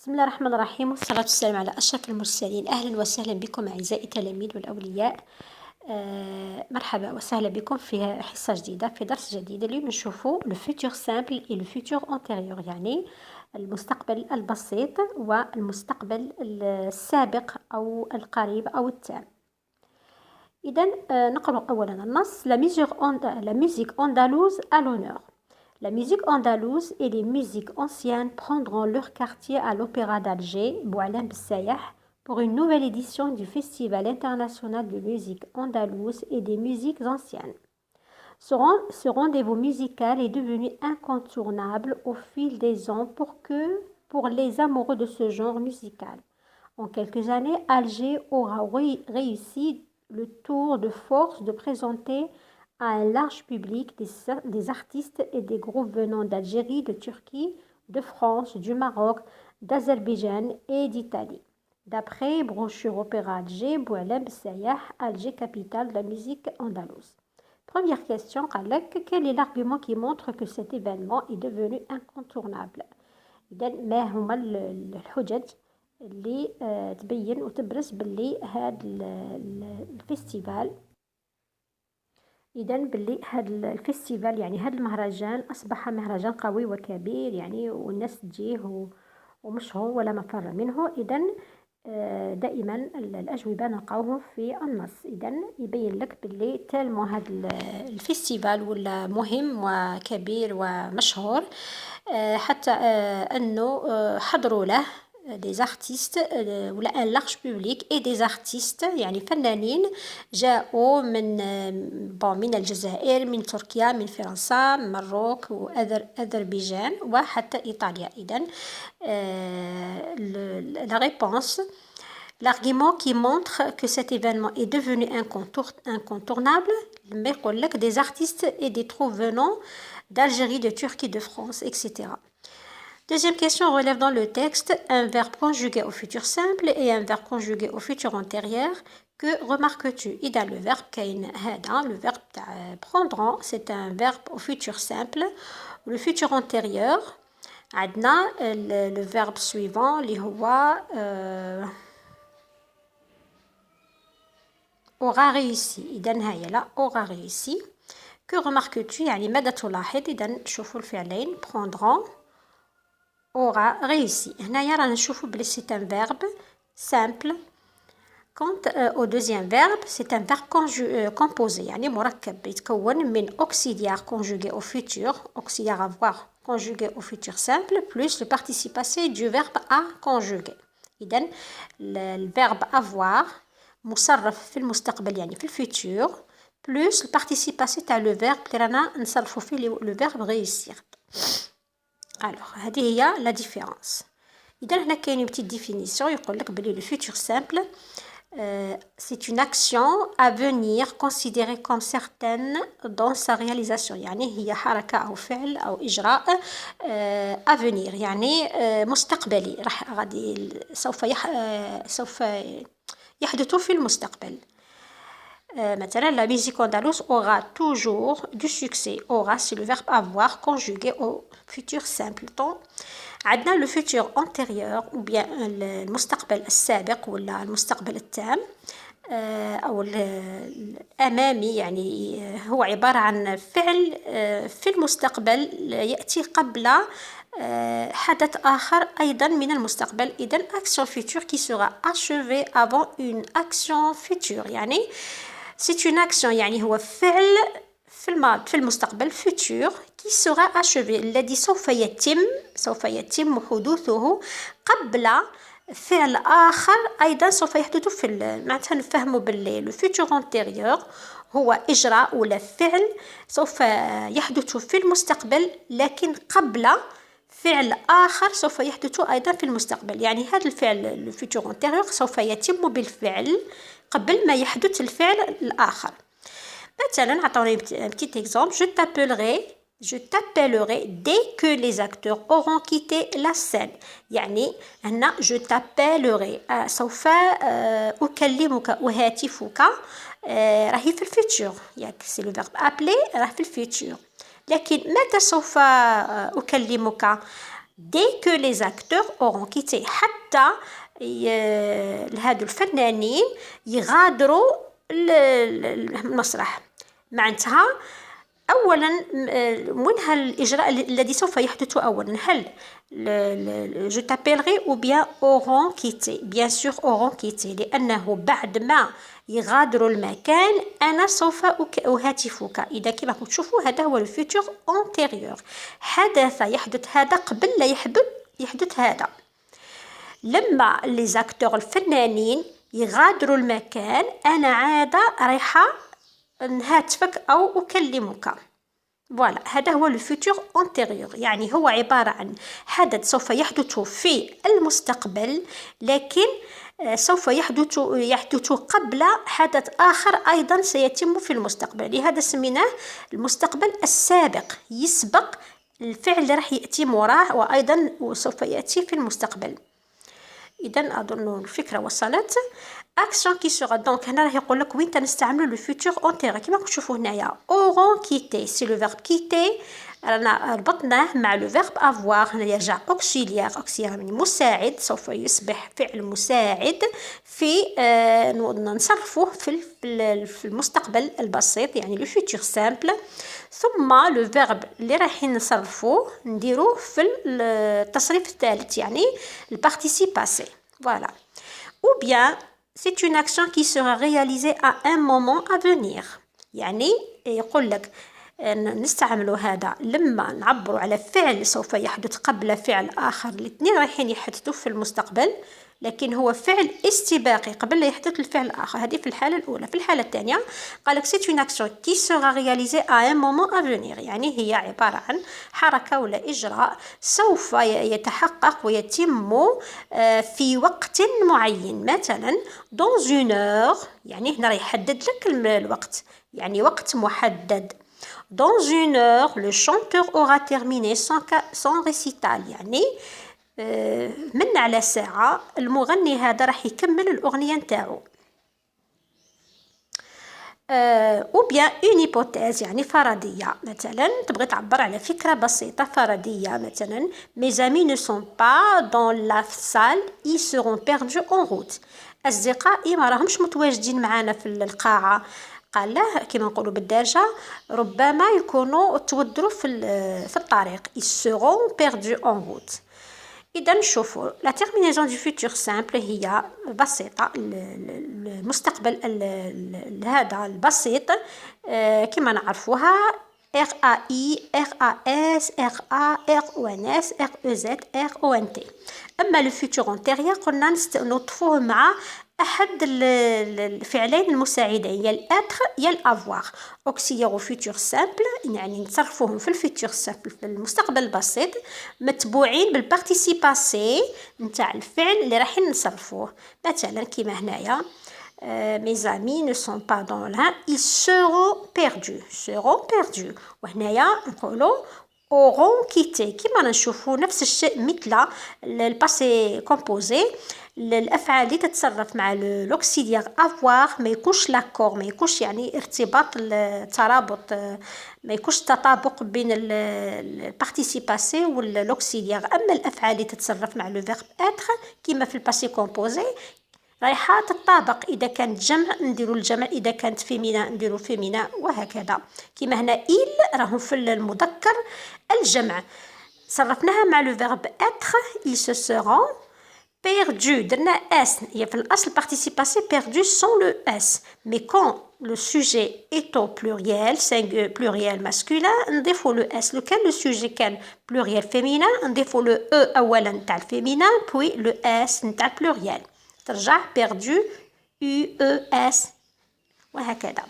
بسم الله الرحمن الرحيم، والصلاة والسلام على أشرف المرسلين. أهلا وسهلا بكم أعزائي التلاميذ والأولياء. مرحبا وسهلا بكم في حصة جديدة، في درس جديد. اليوم نشوفوا le futur simple et le futur antérieur، يعني المستقبل البسيط والمستقبل السابق أو القريب أو التام. إذن نقرأ أولا النص. La musique andalouse à l'honneur. La musique andalouse et les musiques anciennes prendront leur quartier à l'Opéra d'Alger, Boualem Bessayah, pour une nouvelle édition du Festival international de musique andalouse et des musiques anciennes. Ce rendez-vous musical est devenu incontournable au fil des ans pour les amoureux de ce genre musical. En quelques années, Alger aura réussi le tour de force de présenter à un large public des artistes et des groupes venant d'Algérie, de Turquie, de France, du Maroc, d'Azerbaïdjan et d'Italie. D'après brochure Opéra Alger, Boualem Bessayah, Alger, capitale de la musique andalouse. Première question, quel est l'argument qui montre que cet événement est devenu incontournable? ما هما الحجج اللي تبين وتبرز باللي هذا الفيستيفال إذن باللي هذا الفيستيفال يعني هذا المهرجان أصبح مهرجان قوي وكبير، يعني والناس تجيه ومشهور ولا مفر منه. إذن دائما الأجوبة نلقاوه في النص. إذن يبين لك باللي تالمو هذا الفيستيفال ولا مهم وكبير ومشهور، حتى أنه حضروا له des artistes ولا un large public et des artistes، يعني فنانين جاءوا من الجزائر، من تركيا، من فرنسا، من مروك وأذربيجان وحتى إيطاليا. إذن la réponse, l'argument qui montre que cet événement est devenu incontournable, mais يقول لك des artistes et des troupes venant d'Algérie, de Turquie, de France, etc. Deuxième question relève dans le texte un verbe conjugué au futur simple et un verbe conjugué au futur antérieur. Que remarques-tu? إذا le verbe كاين هذا le verbe prendront, c'est un verbe au futur simple. Le futur antérieur عندنا le verbe suivant اللي هو aura réussi. إذا هيا لا aura réussi. Que remarques-tu؟ يعني ماذا تلاحظ؟ إذا نشوفوا الفعلين prendront aura réussi. هنايا رانا نشوفوا بلي c'est un verbe simple. Quant au deuxième verbe, c'est un verbe composé، يعني مركب يتكون من auxiliaire conjugué au futur, auxiliaire avoir conjugué au futur simple, plus le participe passé du verbe à conjuguer. إذن le verbe avoir مصرف في المستقبل يعني في الفيتور، plus le participe passé تاع le verbe اللي رانا نصرفوا فيه le verbe réussir. Alors هذه هي la différence. إذا هنا كاين petite définition يقول لك بلي le futur simple c'est une action à venir considérée comme certaine dans sa réalisation، يعني هي حركة أو فعل أو إجراء à venir، يعني مستقبلي غادي سوف يحدث في المستقبل. مثلا la musique andalouse aura toujours du succès. Aura c'est le verbe avoir conjugué au futur simple. Donc عندنا le futur antérieur ou bien المستقبل السابق ولا المستقبل التام أو الأمامي، يعني هو عبارة عن فعل في المستقبل يأتي قبل حدث آخر أيضا من المستقبل. إذن action future qui sera achevée avant une action future، يعني c'est une action يعني هو فعل في المستقبل futur qui sera achevé الذي سوف يتم حدوثه قبل فعل آخر أيضا سوف يحدث معناتها نفهموا باللي le futur antérieur هو إجراء ولا فعل سوف يحدث في المستقبل لكن قبل فعل آخر سوف يحدث أيضا في المستقبل. يعني هذا الفعل le futur antérieur سوف يتم بالفعل قبل ما يحدث الفعل الآخر. مثلا عطوني un petit exemple. Je t'appellerai dès que les acteurs auront quitté la scène. يعني هنا je t'appellerai سوف أكلمك أهاتفك راهي في الفيتور، ياك c'est le verbe appeler راه في الفيتور. لكن متى سوف أكلمك؟ dès que les acteurs auront quitté. حتى هادو الفنانين يغادروا المسرح. معناتها أولا منها الإجراء الذي سوف يحدث أولا، هل je t'appellerai ou bien auront quitté. bien sûr auront quitté، لأنه بعد ما يغادروا المكان أنا سوف أهاتفك. إذا كما تشوفوا هذا هو الفيتور antérieur، يحدث هذا قبل لا يحدث هذا. لما les acteurs الفنانين يغادروا المكان أنا عادة رايحة نهاتفك أو أكلمك. فوالا هذا هو الفيتور antérieur، يعني هو عبارة عن حدث سوف يحدث في المستقبل، لكن سوف يحدث قبل حدث آخر أيضا سيتم في المستقبل. لهذا سميناه المستقبل السابق، يسبق الفعل اللي راح يأتي مراه وأيضا سوف يأتي في المستقبل. إذن أظن الفكرة وصلت. أكسيون كي سوغا، دونك هنا راه يقول لك وين تنستعملوا لو فيتور اونتيغ كيما تشوفوا هنايا. اورون كيتي سي لو فيرب كيتي، رانا ربطناه مع لو فيرب افوار، هنا يرجع اوكسيليير. اوكسيليير يعني مساعد، سوف يصبح فعل مساعد في نصرفوه في المستقبل البسيط، يعني لو فيتور سامبل. ثم لو فيرب اللي رايحين نصرفوه نديروه في التصريف الثالث، يعني البارتيسيباسي. فوالا. ou bien c'est une action qui sera réalisée à un moment à venir. يعني يقول لك نستعملوا هذا لما نعبروا على فعل سوف يحدث قبل فعل آخر، الاثنين رايحين يحدثوا في المستقبل، لكن هو فعل استباقي قبل لا يحدث الفعل الآخر. هذه في الحالة الأولى. في الحالة الثانية قال لك c'est une action qui sera réalisée à un moment à venir، يعني هي عبارة عن حركة ولا إجراء سوف يتحقق ويتم في وقت معين. مثلا dans une heure، يعني هنا راح يحدد لك الوقت، يعني وقت محدد. dans une heure le chanteur aura terminé son récital، يعني من على ساعة المغني هذا راح يكمل الأغنية نتاعو. ou bien une hypothèse يعني فرضية، مثلا تبغي تعبر على فكرة بسيطة فرضية، مثلا mes amis ne sont pas dans la salle ils seront perdus en route. أصدقائي ما راهمش متواجدين معنا في القاعة، قال له كما نقولوا بالدارجة ربما يكونوا تودروا في الطريق. ils seront perdus en route. إذا نشوفوا لا تيرمينيزون دو فيتور سامبل هي بسيطة، المستقبل هذا البسيط كما نعرفوها RAI RAS RA RONS REZ RONT. أما لو فيتور أنتيريور قلنا نطفوه مع أحد الفعلين المساعدين، يا الأتر يا الأفوار. أوكسيليير وفيتور سامبل يعني نصرفوهم في الفيتور سامبل في المستقبل البسيط متبوعين بالبارتيسيباسي نتاع الفعل اللي رايحين نصرفوه. مثلا كيما هنايا mes amis ne sont pas dans là ils seront perdus. وهنايا نقولوا auront quitté كيما نشوفوا نفس الشيء مثل الباسي كومبوزي. الأفعال اللي تتصرف مع لوكسيليير افوار ما يكونش لاكور، ما يكونش يعني ارتباط الترابط، ما يكونش تطابق بين البارتيسيباسي واللوكسيليير. أما الأفعال اللي تتصرف مع لو فيرب اتر كيما في الباسي كومبوزي رايحة تطابق، إذا كانت جمع نديروا الجمع، إذا كانت فيمينا نديروا فيمينا، وهكذا. كيما هنا إل راهم في المذكر الجمع صرفناها مع لو فيرب اتر ils se seront perdus. درنا اس، هي في الأصل participe perdu sans le s، mais quand le sujet est au pluriel pluriel masculin نضيفوا le s. لو كان le sujet كان pluriel féminin نضيفوا le e أولا نتاع الفيمينا puis le s نتاع البلوريال، ترجع perdu u e s وهكذا.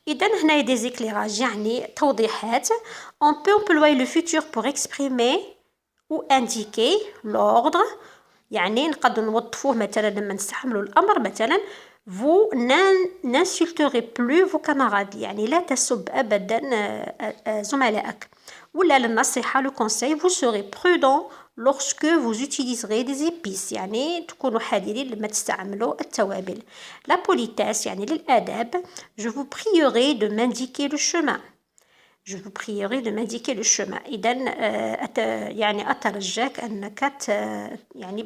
إذن هنا ديزيكليراج يعني توضيحات. on peut employer le futur pour exprimer ou indiquer l'ordre، يعني نقدر نوظفوه مثلا لما نستعملوا الأمر، مثلا vous n'insulterez plus vos camarades، يعني لا تسب أبدا زملائك. ولا للنصيحة le conseil vous serez prudent lorsque vous utiliserez des épices، يعني تكونوا حذرين لما تستعملوا التوابل. la politesse يعني للآداب je vous prierai de m'indiquer le chemin. je vous prierai de m'indiquer le chemin. إذا يعني أترجاك أنك يعني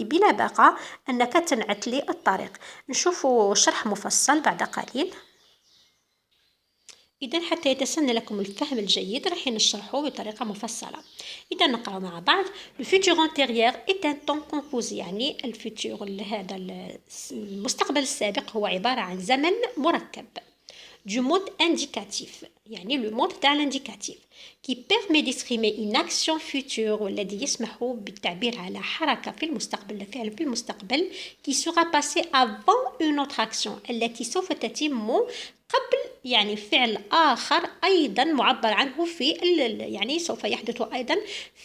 بلباقة أنك تنعت لي الطريق. نشوفوا شرح مفصل بعد قليل. إذا حتى يتسنى لكم الفهم الجيد راح نشرحه بطريقة مفصلة. إذا نقرأ مع بعض. Le futur antérieur est un temps composé، يعني الفيتور هذا المستقبل السابق هو عبارة عن زمن مركب. Du mode indicatif، يعني le mode تاع l'indicatif qui permet d'exprimer une action future، والذي يسمح بالتعبير على حركة في المستقبل، فعل في المستقبل qui sera passé avant une autre action، التي سوف تتم قبل يعني فعل آخر أيضا معبر عنه في يعني سوف يحدث أيضا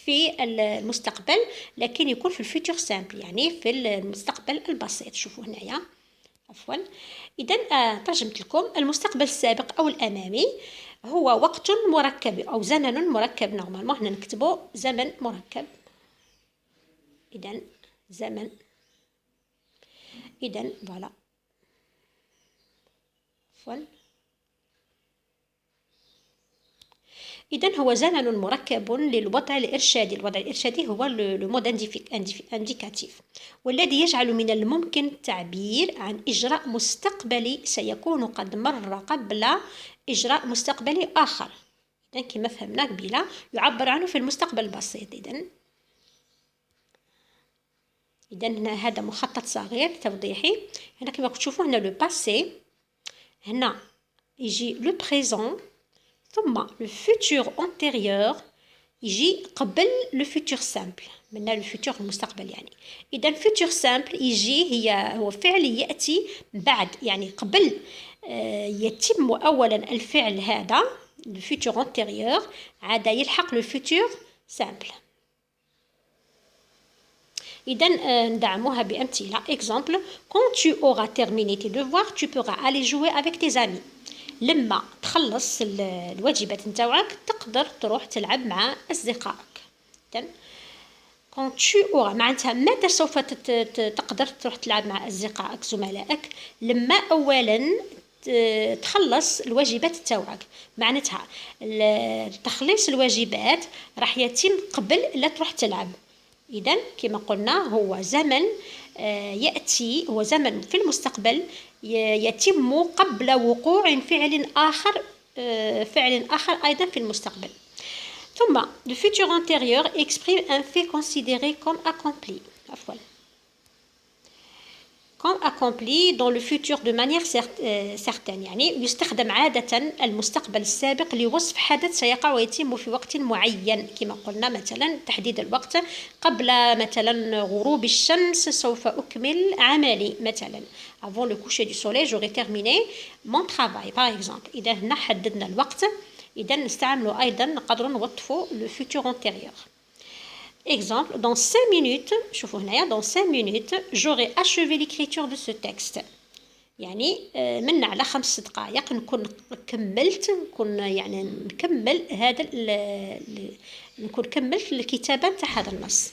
في المستقبل، لكن يكون في الفيتور سامبل، يعني في المستقبل البسيط. شوفوا هنايا عفوا. إذا ترجمت لكم المستقبل السابق أو الأمامي هو وقت مركب أو زمن مركب. نورمالمون هنا نكتبه زمن مركب. إذا زمن، إذا فوالا عفوا. إذا هو زمن مركب للوضع الإرشادي. الوضع الإرشادي هو لو مود انديكاتيف، والذي يجعل من الممكن التعبير عن إجراء مستقبلي سيكون قد مر قبل إجراء مستقبلي آخر. إذا كما فهمنا قبيله يعبر عنه في المستقبل البسيط. إذا هنا هذا مخطط صغير توضيحي. هنا كما تشوفوا هنا لو باسي، هنا يجي لو بريزون، ثم لو فيتور انتيريور يجي قبل لو فيتور سامبل، منا لو فيتور المستقبل يعني. اذا فيتور سامبل يجي هو فعل ياتي بعد، يعني قبل يتم اولا الفعل هذا لو فيتور انتيريور، عاد يلحق لو فيتور سامبل. إذا ندعموها بأمثلة. exemple quand tu auras terminé tes devoirs tu pourras aller jouer avec tes amis. لما تخلص الواجبات نتاوعك تقدر تروح تلعب مع أصدقائك. إذن quand tu auras معناتها متى سوف تقدر تروح تلعب مع أصدقائك زملائك؟ لما أولا تخلص الواجبات تاوعك. معناتها تخليص الواجبات راح يتم قبل لا تروح تلعب. إذن كما قلنا هو زمن يأتي، هو زمن في المستقبل يتم قبل وقوع فعل آخر أيضا في المستقبل. ثم le futur antérieur exprime un fait considéré comme accompli. عفوا. comme accompli dans le futur de manière certaine، يعني يستخدم عادة المستقبل السابق لوصف حدث سيقع ويتم في وقت معين. كما قلنا مثلا تحديد الوقت، قبل مثلا غروب الشمس سوف أكمل عملي مثلا. avant le coucher du soleil j'aurai terminé mon travail par exemple. إذا هنا حددنا الوقت، إذا نستعمله أيضا نقدر نوظفه le futur antérieur. Exemple, dans 5 minutes, شوفوا هنايا dans 5 minutes j'aurai achevé l'écriture de ce texte. يعني من على 5 دقائق نكون كملت، يعني نكمل هذا نكون كملت الكتابة تاع هذا النص.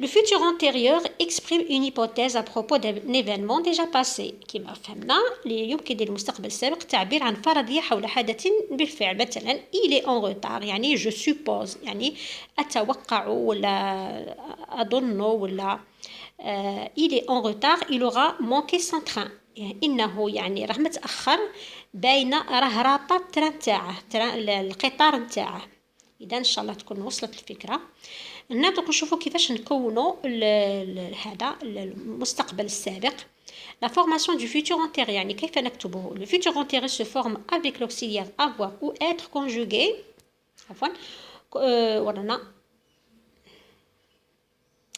Le futur antérieur exprime une hypothèse à propos d'un événement déjà passé. كما فهمنا يمكن للمستقبل السابق تعبير عن فرضية حول حدث بالفعل. مثلا il est en retard، يعني je suppose، يعني أتوقع ولا أظن ولا il est en retard il aura manqué son train، يعني إنه يعني راه متأخر، باينة راه راطة التران تاعه، القطار نتاعه. إذا إن شاء الله تكون وصلت الفكرة. هنا دوك نشوفوا كيفاش نكونوا هذا المستقبل السابق. La formation du futur antérieur، يعني كيف نكتبه. Le futur antérieur se forme avec l'auxiliaire avoir ou être conjugué. عفوا ورانا.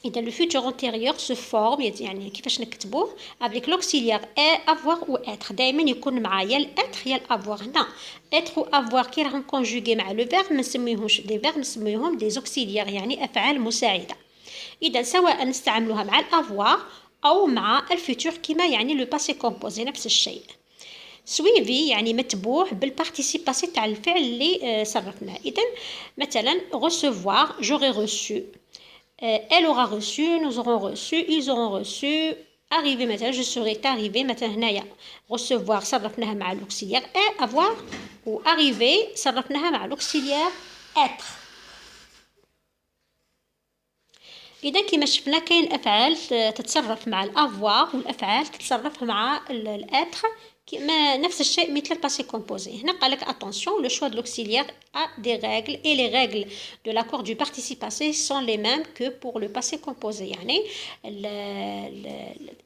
إذا le futur antérieur se forme، يعني كيفاش نكتبوه avec l'auxiliaire avoir ou être. دائما يكون معايا الêtre يا l'avoir. هنا être ou avoir كي راهم conjugué مع le verbe ما نسميهمش des verbes، نسميهم des auxiliaires، يعني أفعال مساعدة. إذا سواء نستعملوها مع l'avoir أو مع الفيتور كما يعني le passé composé نفس الشيء. suivi يعني متبوع بالparticipe passé تاع الفعل اللي صرفناه. إذا مثلا recevoir j'aurais reçu، elle aura reçu، nous aurons reçu، ils auront reçu، arriver مثلا je serai arrivé مثلا هنايا recevoir صرفناها مع l'auxiliaire et avoir و arriver صرفناها مع l'auxiliaire être. إذا كما شفنا كاين الأفعال تتصرف مع الأفوار والأفعال تتصرف مع الأتر كما نفس الشيء مثل الباسي كومبوزي. هنا قالك attention le choix de l'auxiliaire a des règles et les règles de l'accord du participe passé sont les mêmes que pour le passé composé. يعني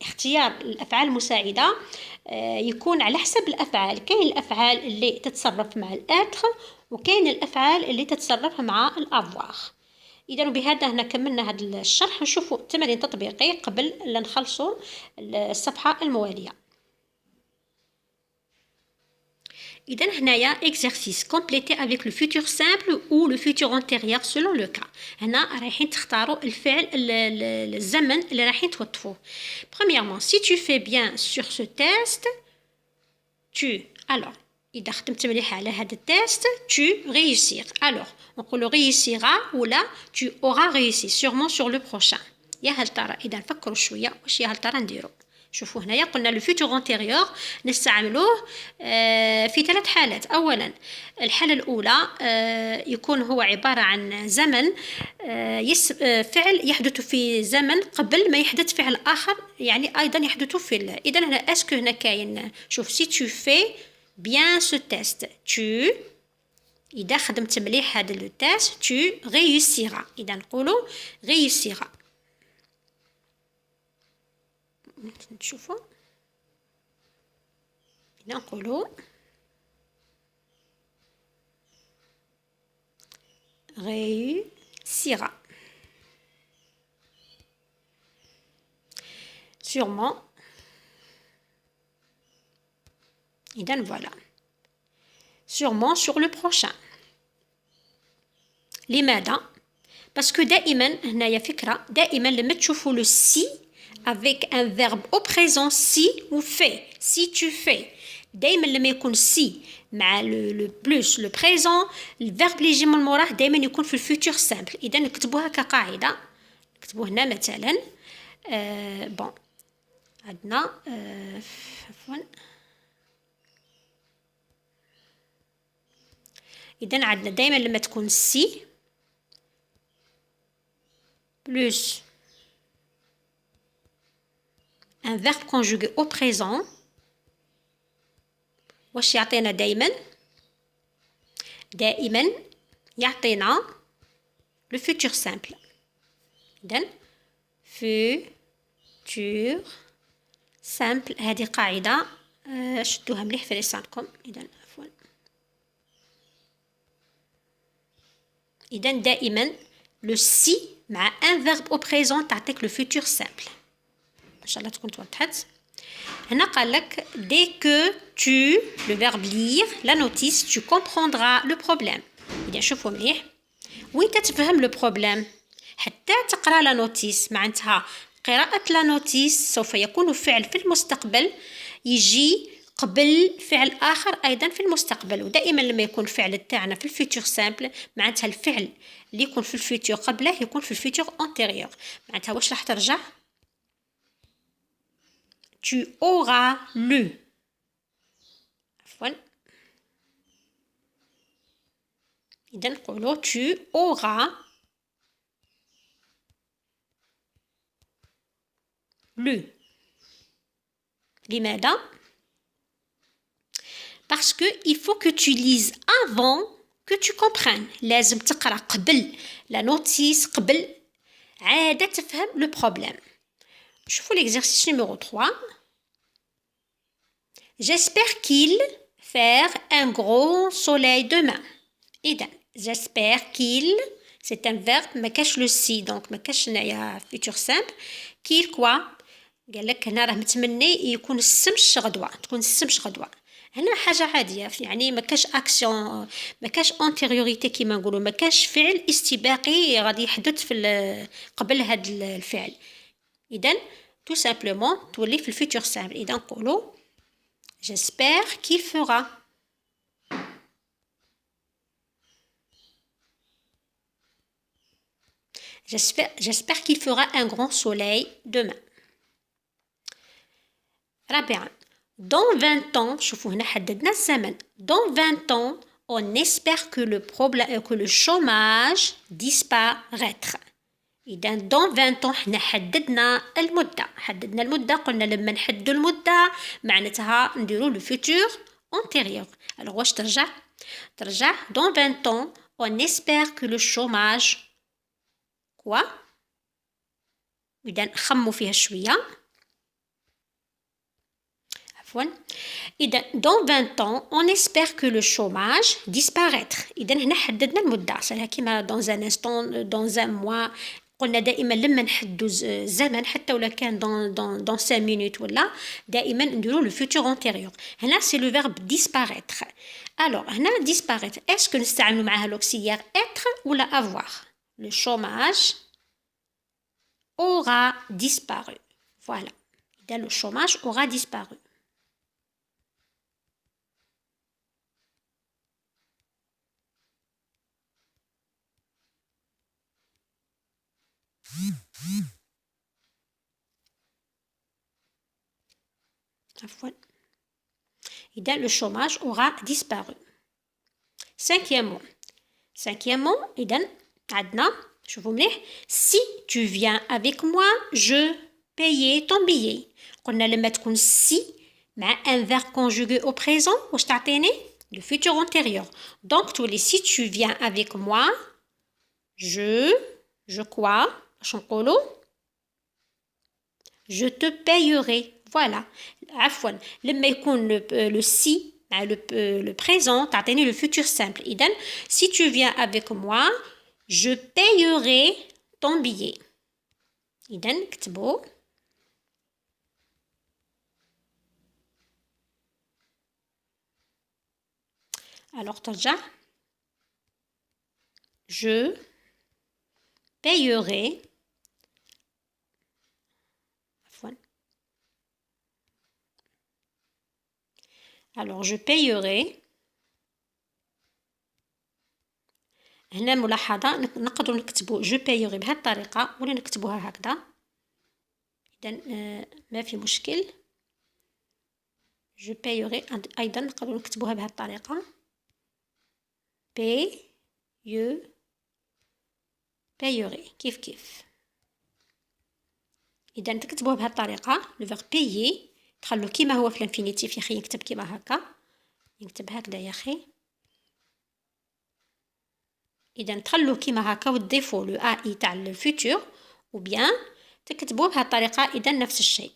اختيار الأفعال المساعدة يكون على حسب الأفعال. كاين الأفعال اللي تتصرف مع الأتر وكاين الأفعال اللي تتصرف مع الأفوار. إذا بهذا هنا كملنا هذا الشرح. نشوفوا تمارين تطبيقي قبل لا نخلصوا الصفحة الموالية. إذا هنايا exercice complété avec le futur simple ou le futur antérieur selon le cas. هنا رايحين تختاروا الفعل الزمن اللي رايحين توظفوه. Premièrement, si tu fais bien sur ce test, alors إذا خدمت مليح على هذا التيست tu réussir. Alors نقولوا réussira ولا tu auras réussi sûrement sur le prochain. يا هل ترى إذا نفكروا شوية واش يا هل ترى نديروا. شوفوا هنايا قلنا لو فيتور انتيريور نستعملوه في 3 حالات. اولا الحاله الاولى يكون هو عباره عن زمن فعل يحدث في زمن قبل ما يحدث فعل اخر يعني ايضا يحدث في اذا هنا اسكو هنا كاين شوف سي تو في بيان سو تيست tu اذا خدمت مليح هذا لو تيست tu réussiras. اذا نقولوا réussira. نشوفوا نقولوا réussira sûrement. إذن voilà sûrement sur le prochain. لماذا؟ باسكو دائما هنايا فكرة دائما لما تشوفوا لو سي avec un verbe au présent si ou fait. Si tu fais. دايما لما يكون si مع le plus le présent الverbe اللي يجي من موراه دايما يكون في الفيتور سامبل. إذا نكتبوها كقاعدة. نكتبوه هنا مثلا bon عندنا عفوا إذا عندنا دايما لما تكون si plus un verbe conjugué au présent واش يعطينا دائما يعطينا le futur simple. إذن futur simple هذه قاعدة شدوها مليح في لسانكم. إذن عفوا إذن دائما le si مع un verbe au présent تعطيك le futur simple. إن شاء الله تكون توضحت. هنا قال لك dès que tu le verbe lire la notice tu comprendras le problème. إذا شوفوا مليح وين تتفهم لو بروبليم حتى تقرا لا نوتيس. معناتها قراءة لا نوتيس سوف يكون فعل في المستقبل يجي قبل فعل آخر أيضا في المستقبل. ودائما لما يكون فعل تاعنا في الفيتور سامبل معناتها الفعل اللي يكون في الفيتور قبله يكون في الفيتور انتيريور. معناتها واش راح ترجع tu auras lu. عفوا إذا نقولوا tu auras lu. لماذا؟ parce que il faut que tu lises avant que tu comprennes. لازم تقرأ قبل la notice قبل عادة تفهم le problème. شوفوا l'exercice numéro 3. J'espère qu'il faire un gros soleil demain. إذا j'espère qu'il c'est un verbe ما كاش لو سي دونك ما كاش هنايا futur simple. qu'il quoi قال لك هنا راه متمني يكون السمش غدوة تكون السمش غدوة. هنا حاجة عادية يعني ما كاش اكسيون ما كاش انتيريوريتي كيما نقولوا ما كاش فعل استباقي غادي يحدث في قبل هذا الفعل. إذا tout simplement تولي في الفيتور سامبل. إذا نقولوا j'espère qu'il fera. J'espère qu'il fera un grand soleil demain. رابعا dans 20 ans شوفوا هنا حددنا الزمن dans 20 ans on espère que le problème que le chômage disparaîtra. إذا dans 20 ans حنا حددنا المدة قلنا لما نحددوا المدة معناتها نديروا le futur antérieur. alors واش ترجع dans 20 ans on espère que le chômage quoi إذا نخموا فيها شوية عفوا إذا dans 20 ans on espère que le chômage disparaître. إذا هنا حددنا المدة صراحة كيما dans un instant dans un mois قلنا دائما لما نحدوا الزمن حتى ولا كان dans 5 minutes ولا دائما نديروا le futur antérieur. هنا c'est le verbe disparaître. alors هنا disparaître est-ce que نستعملوا معها l'auxiliaire être ولا avoir. le chômage aura disparu. voilà. إذا le chômage aura disparu. إذا le chômage aura disparu. cinquièmement إذا عندنا شوفوا مليح si tu viens avec moi je paye ton billet. قلنا لما تكون si مع un verbe conjugué au présent واش تعطيني le futur antérieur. donc تولي si tu viens avec moi je quoi واش نقولوا je te payerai. voilà. عفوا لما يكون le si مع le présent تعطيني le futur simple. إذن si tu viens avec moi je payerai ton billet. إذن نكتبوا alors ترجع je payerai alors je payerai. هنا ملاحظة نقدروا نكتبوا je payerai بهذه الطريقة ولا نكتبوها هكذا. إذن ما في مشكل. je payerai أيضا نقدروا نكتبوها بهذه الطريقة payerai كيف. إذا تكتبوها بهذه الطريقة le verbe payer تخلوا كيما هو في الانفينيتيف يا أخي يكتب كيما هكا يكتب هكذا يا أخي. إذا تخلوا كيما هكا وتضيفوا لو اي تاع الفيتور ou bien تكتبوه بهذه الطريقة إذا نفس الشيء.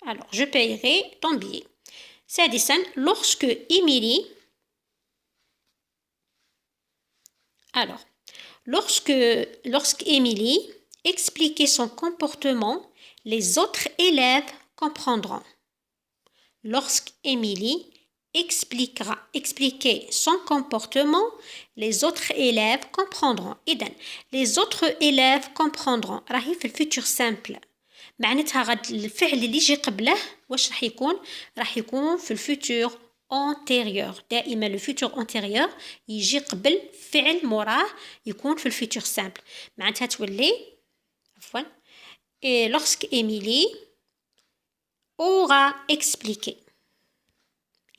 alors je payerai ton billet. سادسا lorsque Émilie alors lorsque Émilie expliquait son comportement les autres élèves comprendront. lorsqu'Émilie expliquer son comportement les autres élèves comprendront. إذن les autres élèves comprendront راهي في الفيتور سامبل معناتها غد الفعل اللي يجي قبله واش راح يكون في الفيتور antérieur. دائما الفيتور antérieur يجي قبل فعل مراه يكون في الفيتور سامبل معناتها تولي عفوا et lorsque Émilie aura expliqué.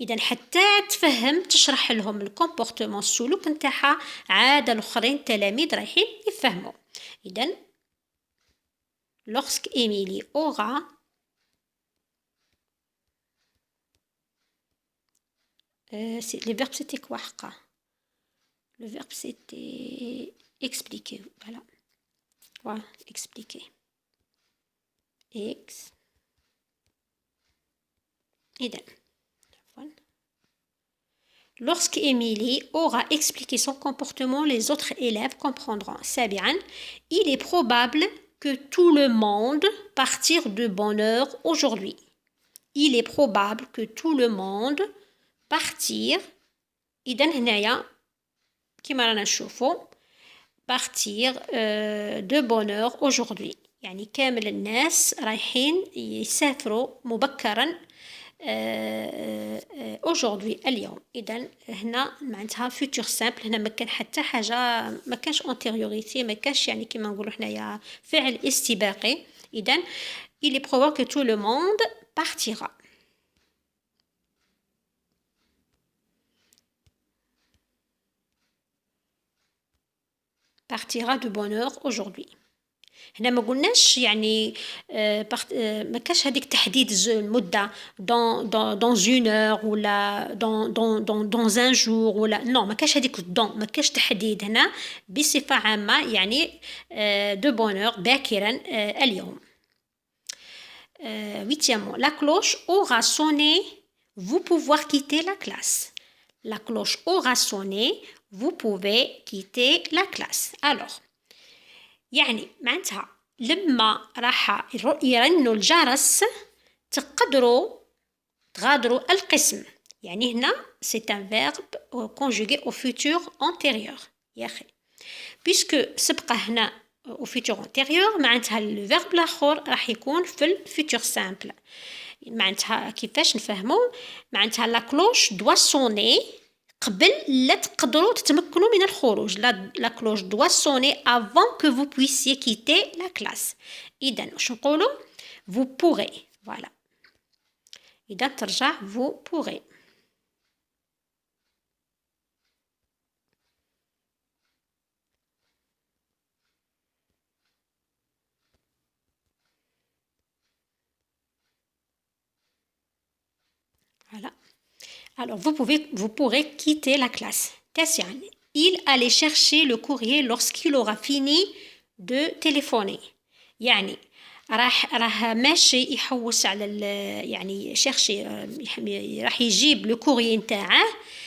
إذا حتى تفهم تشرح لهم الكومبورتمون السلوك نتاعها عادة الآخرين التلاميذ رايحين يفهموا. إذا lorsque Émilie aura le verbe c'était quoi حقا le verbe c'était expliquer. voilà expliquer إذا lorsque Émilie aura expliqué son comportement, les autres élèves comprendront. سابعا, il est probable que tout le monde partir de bonne heure aujourd'hui. Il est probable que tout le monde partir. إذن هنايا كما رانا نشوفوا partir de bonne heure aujourd'hui. يعني كامل الناس رايحين يسافروا مبكرا aujourd'hui اليوم. إذن هنا معناتها futur simple هنا ما كان حتى حاجة ما كانش antériorité ما كانش يعني كما نقولوا حنايا فعل استباقي. إذن il est probable que tout le monde partira. Partira de bonne heure aujourd'hui. هنا ما قلناش يعني ما كاش هذيك تحديد المدة dans une heure ولا dans un jour ولا non ما كاش هذيك ما كاش تحديد هنا بصفة عامة يعني de bonne heure باكرا اليوم. Huitièmement, la cloche aura sonné, vous pouvez quitter la classe. La cloche aura sonné, vous pouvez quitter la classe. Alors, يعني معناتها لما راح يرنوا الجرس تغادروا القسم. يعني هنا c'est un verbe conjugué au futur antérieur يا أخي. puisque سبق هنا au futur antérieur معناتها الverbe الآخر راح يكون في الfutur simple. معناتها كيفاش نفهمو معناتها la cloche doit sonner قبل لا تقدروا تتمكنوا من الخروج. la cloche doit sonner avant que vous puissiez quitter la classe. إذا واش نقولوا vous pourrez. voilà. إذا ترجع vous pourrez. voilà. Alors, vous pourrez quitter la classe. تاسعاً, il allait chercher le courrier lorsqu'il aura fini de téléphoner. يعني راح ماشي يحوس على يعني شيرشي راح يجيب لو كوريي نتاعه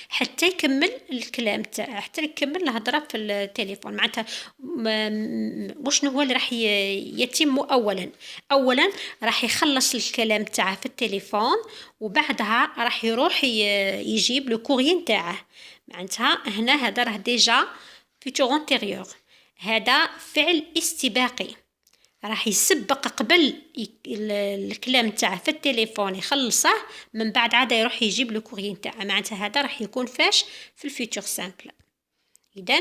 حتى يكمل الكلام تاعه حتى يكمل الهضره في التليفون. معناتها وشنو هو اللي راح يتم اولا راح يخلص الكلام تاعه في التليفون وبعدها راح يروح يجيب لو كوريي نتاعه. معناتها هنا هذا راه ديجا فيتور انتيريور. هذا فعل استباقي راح يسبق قبل الكلام تاعه في التليفون يخلصه من بعد عاد يروح يجيب لو كوريي تاعه. معناتها هذا راح يكون فاش في الفيتور سامبل. اذا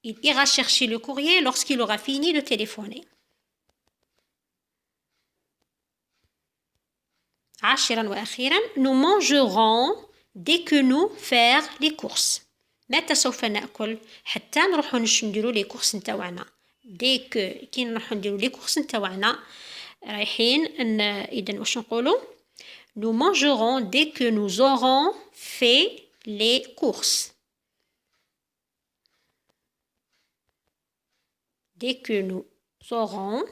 il ira chercher le courrier lorsqu'il aura fini de téléphoner. 10 واخيرا nous mangerons dès que nous faire les courses. متى سوف ناكل حتى نروحوا نديروا لي كورس نتاعنا. ديك كي نروحوا نديروا لي كورس نتاعنا رايحين اذا واش نقولوا nous mangerons dès que nous aurons fait les courses. dès que nous aurons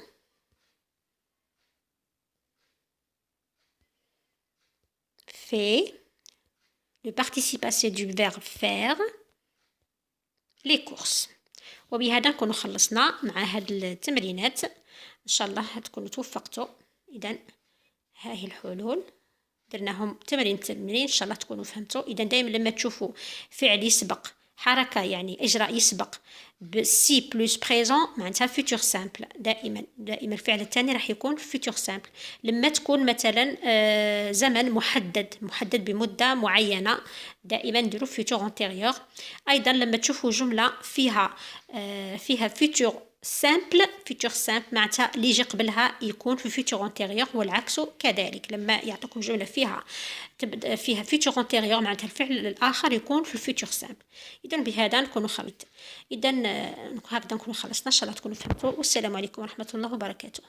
fait le participe passé du verbe faire les courses. وبهذا نكون خلصنا مع هاد التمرينات. ان شاء الله تكونوا توفقتوا. اذا ها هي الحلول درناهم تمرين ان شاء الله تكونوا فهمتوا. اذا دائما لما تشوفوا فعل يسبق حركه يعني اجراء يسبق بسي بلس بريزون معناتها فيتور سامبل. دائما الفعل الثاني راح يكون فيتور سامبل. لما تكون مثلا زمن محدد بمده معينه دائما نديروا فيتور انتيريور. ايضا لما تشوفوا جمله فيها فيتور سامبل معناتها اللي يجي قبلها يكون في فيتور انتيريور والعكس كذلك. لما يعطيكم جمله فيها فيتور انتيريور معناتها الفعل الاخر يكون في الفيتور سامبل. اذا بهذا نكونوا خلصنا. ان شاء الله تكونوا فهمتوا. والسلام عليكم ورحمه الله وبركاته.